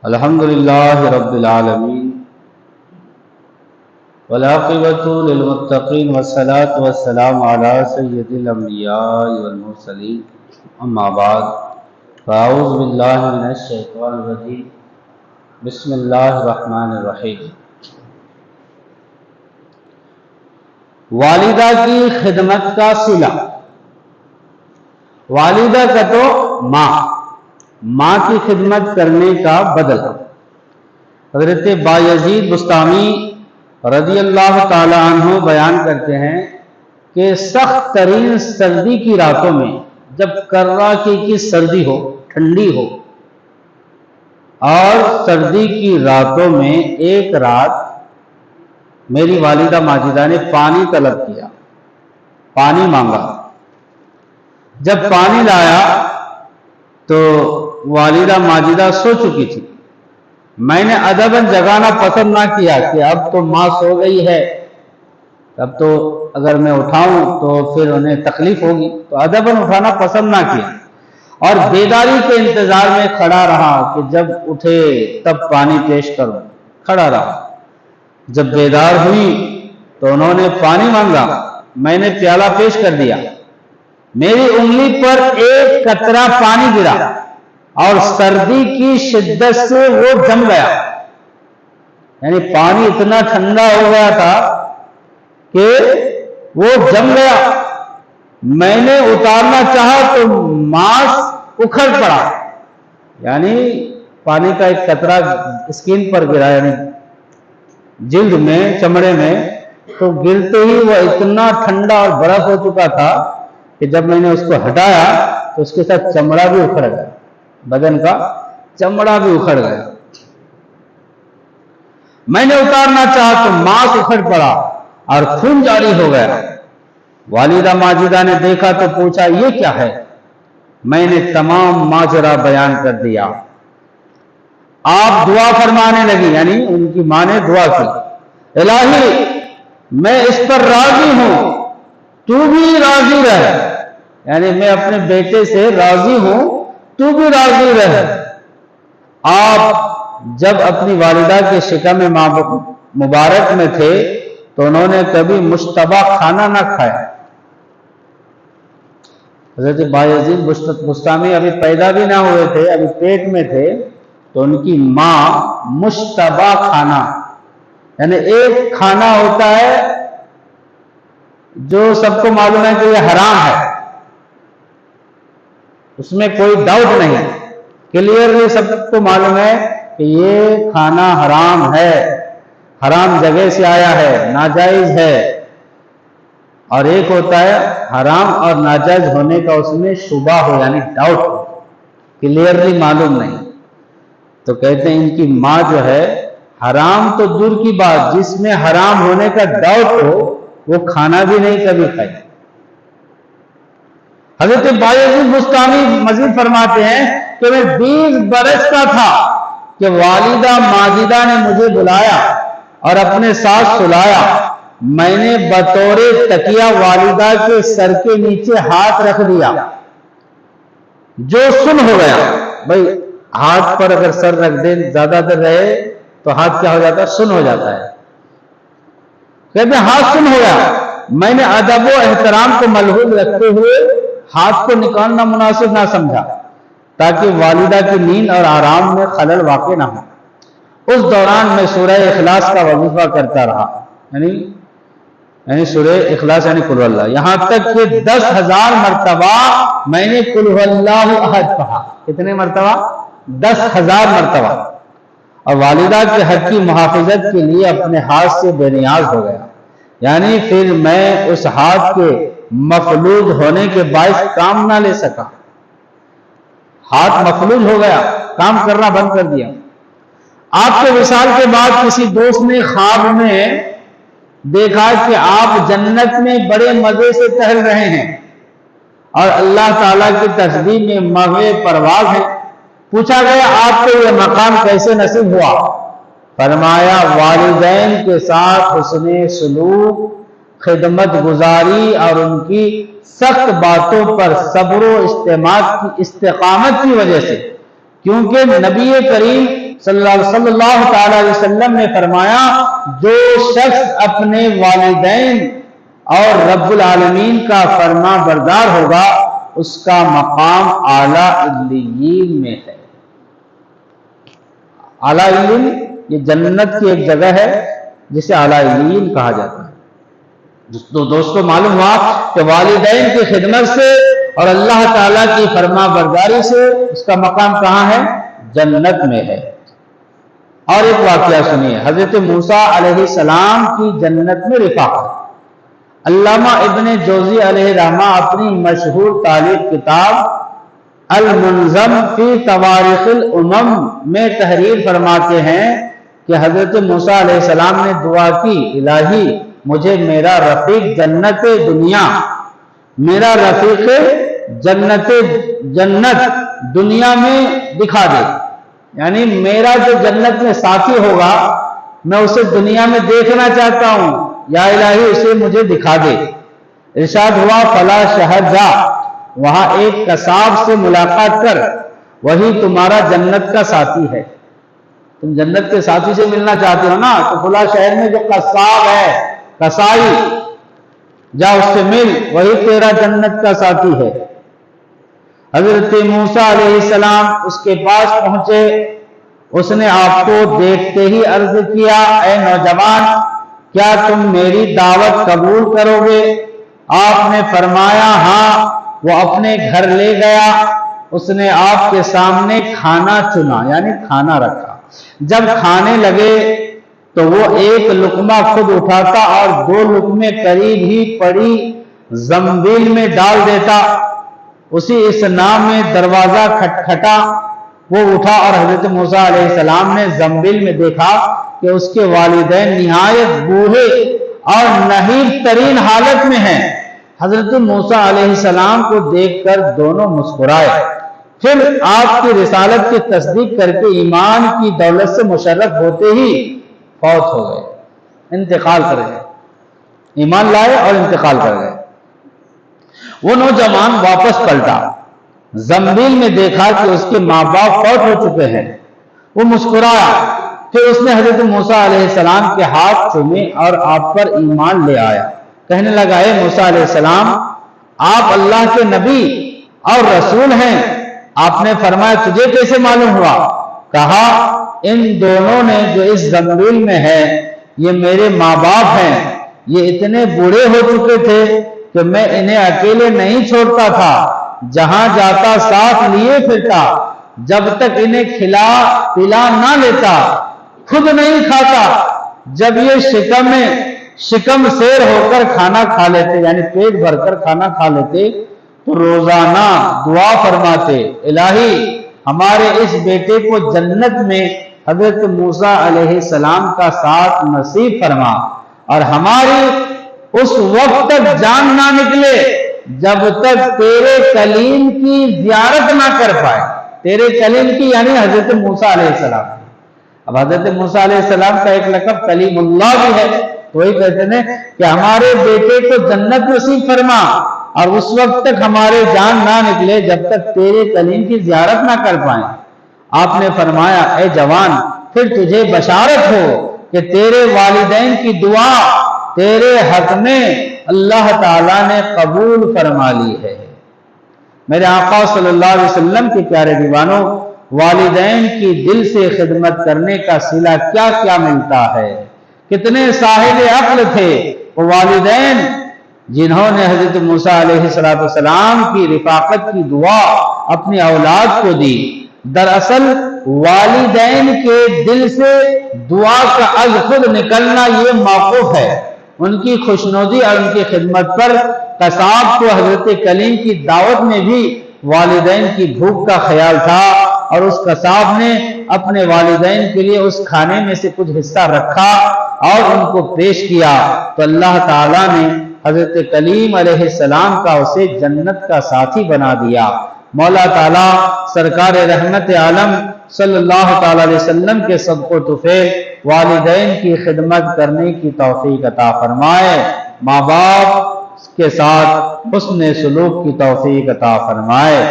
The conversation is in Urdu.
الحمدللہ رب العالمین والعاقبۃ للمتقین والصلاة والسلام علی سید الانبیاء والمرسلین اما بعد فاعوذ باللہ من الشیطان الرجیم بسم اللہ الرحمن الرحیم۔ والدہ کی خدمت کا صلہ، والدہ کا تو ماں کی خدمت کرنے کا بدل۔ حضرت بایزید بسطامی رضی اللہ تعالی عنہ بیان کرتے ہیں کہ سخت ترین سردی کی راتوں میں، جب کڑاکے کی سردی ہو، ٹھنڈی ہو، اور سردی کی راتوں میں ایک رات میری والدہ ماجدہ نے پانی طلب کیا، پانی مانگا۔ جب پانی لایا تو والدہ ماجدہ سو چکی تھی۔ میں نے ادباً جگانا پسند نہ کیا کہ اب تو ماں سو گئی ہے، اب تو اگر میں اٹھاؤں تو پھر انہیں تکلیف ہوگی، تو ادباً اٹھانا پسند نہ کیا اور بیداری کے انتظار میں کھڑا رہا کہ جب اٹھے تب پانی پیش کروں، کھڑا رہا۔ جب بیدار ہوئی تو انہوں نے پانی مانگا، میں نے پیالہ پیش کر دیا۔ میری انگلی پر ایک قطرہ پانی گرا اور سردی کی شدت سے وہ جم گیا، یعنی پانی اتنا ٹھنڈا ہو گیا تھا کہ وہ جم گیا۔ میں نے اتارنا چاہا تو ماس اکھڑ پڑا، یعنی پانی کا ایک قطرہ اسکن پر گرا، یعنی جلد میں، چمڑے میں، تو گرتے ہی وہ اتنا ٹھنڈا اور برف ہو چکا تھا کہ جب میں نے اس کو ہٹایا تو اس کے ساتھ چمڑا بھی اکھڑ گیا، بدن کا چمڑا بھی اکھڑ گیا۔ میں نے اتارنا چاہا تو ماس اکھڑ پڑا اور خون جاری ہو گیا۔ والدہ ماجدہ نے دیکھا تو پوچھا یہ کیا ہے؟ میں نے تمام ماجرا بیان کر دیا۔ آپ دعا فرمانے لگی، یعنی ان کی ماں نے دعا کی، الہی میں اس پر راضی ہوں، تو بھی راضی رہ، یعنی میں اپنے بیٹے سے راضی ہوں، تو بھی راضی رہ۔ آپ جب اپنی والدہ کے شکم مبارک میں تھے تو انہوں نے کبھی مشتبہ کھانا نہ کھایا۔ حضرت بایزید بسطامی ابھی پیدا بھی نہ ہوئے تھے، ابھی پیٹ میں تھے، تو ان کی ماں مشتبہ کھانا، یعنی ایک کھانا ہوتا ہے جو سب کو معلوم ہے کہ یہ حرام ہے، اس میں کوئی ڈاؤٹ نہیں، کلیئرلی سب کو معلوم ہے کہ یہ کھانا حرام ہے، حرام جگہ سے آیا ہے، ناجائز ہے۔ اور ایک ہوتا ہے حرام اور ناجائز ہونے کا اس میں شبہ ہو، یعنی ڈاؤٹ ہو، کلیئرلی معلوم نہیں۔ تو کہتے ہیں ان کی ماں جو ہے، حرام تو دور کی بات، جس میں حرام ہونے کا ڈاؤٹ ہو وہ کھانا بھی نہیں کبھی کھائی۔ حضرت بایزید بسطامی مزید فرماتے ہیں کہ میں 20 برس کا تھا کہ والدہ ماجدہ نے مجھے بلایا اور اپنے ساتھ سلایا۔ میں نے بطور تکیہ والدہ کے سر کے نیچے ہاتھ رکھ دیا، جو سن ہو گیا۔ بھائی ہاتھ پر اگر سر رکھ دیں زیادہ دیر رہے تو ہاتھ کیا ہو جاتا ہے؟ سن ہو جاتا ہے۔ کہتے ہیں ہاتھ سن ہو گیا۔ میں نے ادب و احترام کو ملحوظ رکھتے ہوئے ہاتھ کو نکالنا مناسب نہ سمجھا تاکہ والدہ کی نیند اور آرام میں خلل واقع نہ ہو۔ اس دوران میں سورہ اخلاص کا وظیفہ کرتا رہا، یعنی سورہ اخلاص یعنی قل اللہ، یہاں تک کہ 10,000 مرتبہ میں نے قل اللہ احد پڑھا۔ کتنے مرتبہ؟ 10,000 مرتبہ۔ اور والدہ کے حق کی محافظت کے لیے اپنے ہاتھ سے بے نیاز ہو گیا، یعنی پھر میں اس ہاتھ کے مفلوج ہونے کے باعث کام نہ لے سکا، ہاتھ مفلوج ہو گیا، کام کرنا بند کر دیا۔ آپ کے وصال کے بعد کسی دوست نے خواب میں دیکھا کہ آپ جنت میں بڑے مزے سے ٹہل رہے ہیں اور اللہ تعالیٰ کی تسبیح میں مغوے پرواز ہے۔ پوچھا گیا آپ کو یہ مقام کیسے نصیب ہوا؟ فرمایا والدین کے ساتھ حسن سلوک، خدمت گزاری اور ان کی سخت باتوں پر صبر و استقامت کی وجہ سے، کیونکہ نبی کریم صلی اللہ تعالی علیہ وسلم نے فرمایا جو شخص اپنے والدین اور رب العالمین کا فرما بردار ہوگا اس کا مقام اعلیٰ علیین میں ہے۔ اعلیٰ علیین یہ جنت کی ایک جگہ ہے جسے اعلیٰ علیین کہا جاتا ہے۔ تو دوستو معلوم ہوا کہ والدین کی خدمت سے اور اللہ تعالیٰ کی فرما برداری سے اس کا مقام کہاں ہے؟ جنت میں ہے۔ اور ایک واقعہ سنیے، حضرت موسیٰ علیہ السلام کی جنت میں رفاقت۔ علامہ ابن جوزی علیہ رحمہ اپنی مشہور تالیف کتاب المنظم فی تواریخ الامم میں تحریر فرماتے ہیں کہ حضرت موسیٰ علیہ السلام نے دعا کی، الہی مجھے میرا رفیق جنت دنیا، میرا رفیق جنت دنیا میں دکھا دے، یعنی میرا جو جنت میں ساتھی ہوگا میں اسے دنیا میں دیکھنا چاہتا ہوں، یا الہی اسے مجھے دکھا دے۔ ارشاد ہوا فلا شہر جا، وہاں ایک قصاب سے ملاقات کر، وہی تمہارا جنت کا ساتھی ہے۔ تم جنت کے ساتھی سے ملنا چاہتے ہو نا، تو فلاں شہر میں جو قصاب ہے، قصائی، جا اس سے مل، وہی تیرا جنت کا ساتھی ہے۔ حضرت موسیٰ علیہ السلام اس کے پاس پہنچے، اس نے آپ کو دیکھتے ہی عرض کیا، اے نوجوان کیا تم میری دعوت قبول کرو گے؟ آپ نے فرمایا ہاں۔ وہ اپنے گھر لے گیا، اس نے آپ کے سامنے کھانا چنا، یعنی کھانا رکھا۔ جب کھانے لگے تو وہ ایک لقمہ خود اٹھاتا اور 2 لقمے قریب ہی پڑی زنبیل میں ڈال دیتا۔ اسی اسنا میں دروازہ کھٹکھٹا، وہ اٹھا اور حضرت موسیٰ علیہ السلام نے زنبیل میں دیکھا کہ اس کے والدین نہایت بوڑھے اور نحیف ترین حالت میں ہیں۔ حضرت موسیٰ علیہ السلام کو دیکھ کر دونوں مسکرائے، پھر آپ کی رسالت کی تصدیق کر کے ایمان کی دولت سے مشرف ہوتے ہی فوت ہو گئے، انتقال کر گئے، ایمان لائے اور انتقال کر گئے۔ وہ نوجوان واپس پلٹا، زنبیل میں دیکھا کہ اس کے ماں باپ فوت ہو چکے ہیں، وہ مسکرایا، پھر اس نے حضرت موسیٰ علیہ السلام کے ہاتھ چومے اور آپ پر ایمان لے آیا۔ کہنے لگا اے موسیٰ علیہ السلام آپ اللہ کے نبی اور رسول ہیں۔ آپ نے فرمایا تجھے کیسے معلوم ہوا؟ کہا ان دونوں نے جو اس زنبیل میں ہے یہ میرے ماں باپ ہیں، یہ اتنے بوڑھے ہو چکے تھے کہ میں انہیں اکیلے نہیں چھوڑتا تھا، جہاں جاتا ساتھ لیے پھرتا، جب تک انہیں کھلا پلا نہ لیتا خود نہیں کھاتا۔ جب یہ شکم سیر ہو کر کھانا کھا لیتے، یعنی پیٹ بھر کر کھانا کھا لیتے، تو روزانہ دعا فرماتے الہی ہمارے اس بیٹے کو جنت میں حضرت موسیٰ علیہ السلام کا ساتھ نصیب فرما، اور ہماری اس وقت تک جان نہ نکلے جب تک تیرے کلیم کی زیارت نہ کر پائے۔ تیرے کلیم کی یعنی حضرت موسیٰ علیہ السلام۔ اب حضرت موسیٰ علیہ السلام کا ایک لقب کلیم اللہ بھی ہے، تو وہی کہتے ہیں کہ ہمارے بیٹے کو جنت نصیب فرما اور اس وقت تک ہمارے جان نہ نکلے جب تک تیرے کلیم کی زیارت نہ کر پائیں۔ آپ نے فرمایا اے جوان پھر تجھے بشارت ہو کہ تیرے والدین کی دعا تیرے حق میں اللہ تعالیٰ نے قبول فرما لی ہے۔ میرے آقا صلی اللہ علیہ وسلم کے پیارے دیوانوں، والدین کی دل سے خدمت کرنے کا صلہ کیا کیا ملتا ہے۔ کتنے صاحب عقل تھے وہ والدین جنہوں نے حضرت موسیٰ علیہ السلام کی رفاقت کی دعا اپنی اولاد کو دی۔ دراصل والدین کے دل سے دعا کا از خود نکلنا یہ موقوف ہے۔ ان کی خوشنودی اور ان کی خدمت پر قصاب کو حضرت کلیم کی دعوت میں بھی والدین کی بھوک کا خیال تھا، اور اس قصاب نے اپنے والدین کے لیے اس کھانے میں سے کچھ حصہ رکھا اور ان کو پیش کیا، تو اللہ تعالیٰ نے حضرت کلیم علیہ السلام کا اسے جنت کا ساتھی بنا دیا۔ مولا تعالیٰ سرکار رحمت عالم صلی اللہ تعالیٰ علیہ وسلم کے صدق و طفیل والدین کی خدمت کرنے کی توفیق عطا فرمائے، ماں باپ کے ساتھ حسن سلوک کی توفیق عطا فرمائے۔